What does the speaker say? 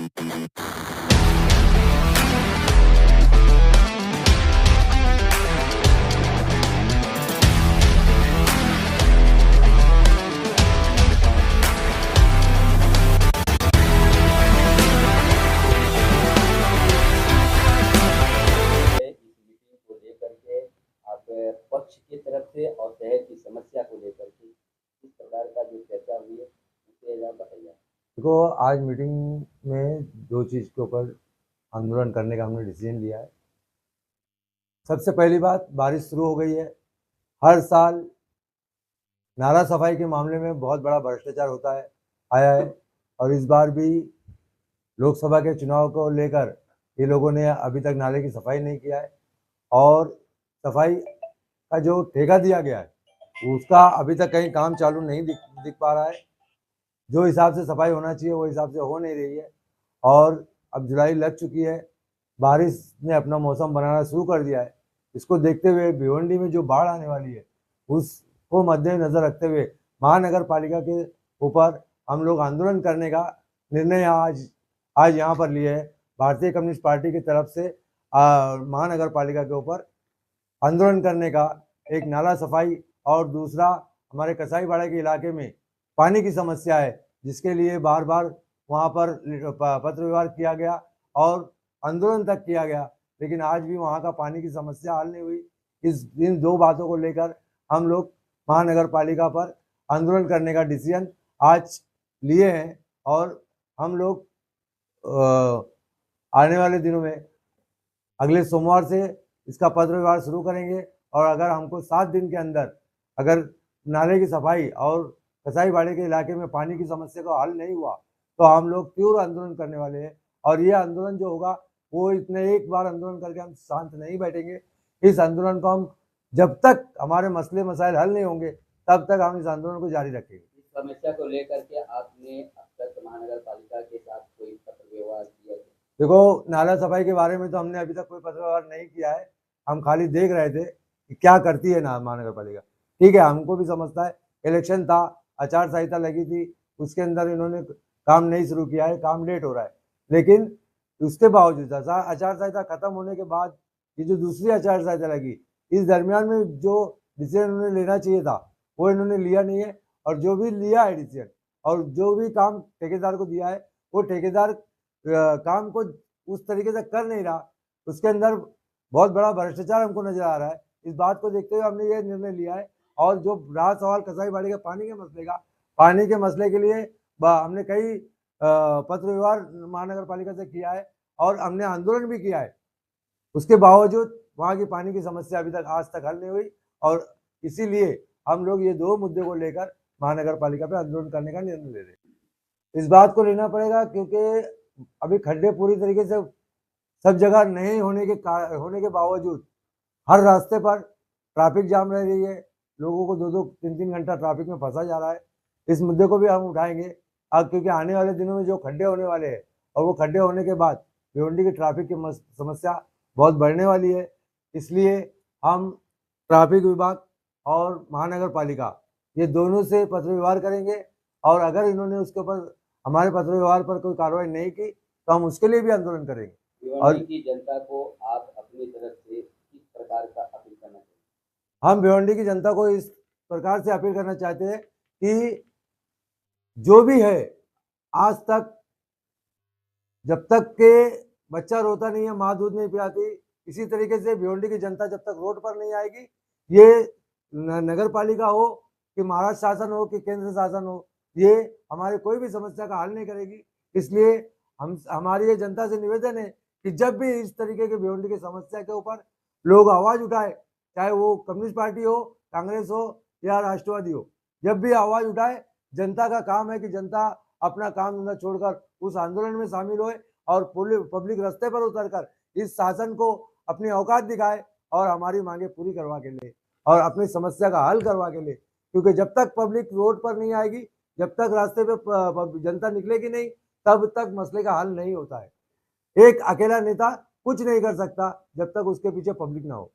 पक्ष की तरफ से और शहर की समस्या को लेकर के इस प्रकार का जो चर्चा हुई है उसे आप बताइए। देखो, आज मीटिंग में दो चीज़ के ऊपर आंदोलन करने का हमने डिसीजन लिया है। सबसे पहली बात, बारिश शुरू हो गई है। हर साल नाला सफाई के मामले में बहुत बड़ा भ्रष्टाचार होता है आया है, और इस बार भी लोकसभा के चुनाव को लेकर ये लोगों ने अभी तक नाले की सफाई नहीं किया है, और सफाई का जो ठेका दिया गया है उसका अभी तक कहीं काम चालू नहीं दिख पा रहा है। जो हिसाब से सफाई होना चाहिए वो हिसाब से हो नहीं रही है, और अब जुलाई लग चुकी है, बारिश ने अपना मौसम बनाना शुरू कर दिया है। इसको देखते हुए भिवंडी में जो बाढ़ आने वाली है उसको मद्देनजर रखते हुए महानगर पालिका के ऊपर हम लोग आंदोलन करने का निर्णय आज यहाँ पर लिए है। भारतीय कम्युनिस्ट पार्टी की तरफ से महानगर पालिका के ऊपर आंदोलन करने का एक नाला सफाई, और दूसरा हमारे कसाईबाड़ा के इलाके में पानी की समस्या है, जिसके लिए बार बार वहाँ पर पत्र व्यवहार किया गया और आंदोलन तक किया गया, लेकिन आज भी वहाँ का पानी की समस्या हल नहीं हुई। इन दो बातों को लेकर हम लोग महानगर पालिका पर आंदोलन करने का डिसीजन आज लिए हैं, और हम लोग आने वाले दिनों में अगले सोमवार से इसका पत्र व्यवहार शुरू करेंगे, और अगर हमको 7 दिन के अंदर अगर नाले की सफाई और कसाईबाड़े के इलाके में पानी की समस्या का हल नहीं हुआ तो हम लोग तीव्र आंदोलन करने वाले हैं। और ये आंदोलन जो होगा वो इतने एक बार आंदोलन करके हम शांत नहीं बैठेंगे। इस आंदोलन को हम जब तक हमारे मसले मसाइल हल नहीं होंगे तब तक हम इस आंदोलन को जारी रखेंगे। इस समस्या को लेकर के आपने अब तक महानगर पालिका के साथ कोई पत्र व्यवहार किया है? देखो, नाला सफाई के बारे में तो हमने अभी तक कोई पत्र व्यवहार नहीं किया है। हम खाली देख रहे थे कि क्या करती है महानगर पालिका। ठीक है, हमको भी समझता है, इलेक्शन था, आचार संहिता लगी थी, उसके अंदर इन्होंने काम नहीं शुरू किया है, काम लेट हो रहा है, लेकिन उसके बावजूद आचार संहिता खत्म होने के बाद ये जो दूसरी आचार संहिता लगी, इस दरमियान में जो डिसीजन इन्होंने लेना चाहिए था वो इन्होंने लिया नहीं है, और जो भी लिया है डिसीजन और जो भी काम ठेकेदार को दिया है वो ठेकेदार काम को उस तरीके से कर नहीं रहा। उसके अंदर बहुत बड़ा भ्रष्टाचार हमको नजर आ रहा है। इस बात को देखते हुए हमने ये निर्णय लिया है, और जो रहा सवाल कसाईबाड़ी के पानी के मसले के लिए हमने कई पत्र व्यवहार महानगर पालिका से किया है, और हमने आंदोलन भी किया है। उसके बावजूद वहाँ की पानी की समस्या अभी तक आज तक हल नहीं हुई, और इसीलिए हम लोग ये दो मुद्दे को लेकर महानगर पालिका पे आंदोलन करने का निर्णय ले रहे हैं। इस बात को लेना पड़ेगा क्योंकि अभी खड्डे पूरी तरीके से सब जगह नहीं होने के बावजूद हर रास्ते पर ट्रैफिक जाम रह रही है, लोगों को 2-2, 3-3 घंटा ट्रैफिक में फंसा जा रहा है। इस मुद्दे को भी हम उठाएंगे अब, क्योंकि आने वाले दिनों में जो खड्डे होने वाले हैं और वो खड्डे होने के बाद भिवंडी की ट्रैफिक की समस्या बहुत बढ़ने वाली है। इसलिए हम ट्रैफिक विभाग और महानगर पालिका ये दोनों से पत्र व्यवहार करेंगे, और अगर इन्होंने उसके ऊपर हमारे पत्र व्यवहार पर कोई कार्रवाई नहीं की तो हम उसके लिए भी आंदोलन करेंगे। और की जनता को आप अपनी तरफ से किस प्रकार का अपील करना चाहिए? हम भिवंडी की जनता को इस प्रकार से अपील करना चाहते हैं कि जो भी है, आज तक जब तक के बच्चा रोता नहीं है माँ दूध नहीं पिलाती, इसी तरीके से भिवंडी की जनता जब तक रोड पर नहीं आएगी, ये नगर पालिका हो कि महाराष्ट्र शासन हो कि केंद्र शासन हो, ये हमारे कोई भी समस्या का हल नहीं करेगी। इसलिए हमारी ये जनता से निवेदन है कि जब भी इस तरीके के भिवंडी की समस्या के ऊपर लोग आवाज उठाए, चाहे वो कम्युनिस्ट पार्टी हो, कांग्रेस हो या राष्ट्रवादी हो, जब भी आवाज उठाए, जनता का काम है कि जनता अपना काम धंधा छोड़कर उस आंदोलन में शामिल होए और पब्लिक रास्ते पर उतरकर इस शासन को अपनी औकात दिखाए और हमारी मांगे पूरी करवा के ले और अपनी समस्या का हल करवा के ले। क्योंकि जब तक पब्लिक रोड पर नहीं आएगी, जब तक रास्ते पे जनता निकलेगी नहीं, तब तक मसले का हल नहीं होता है। एक अकेला नेता कुछ नहीं कर सकता जब तक उसके पीछे पब्लिक ना हो।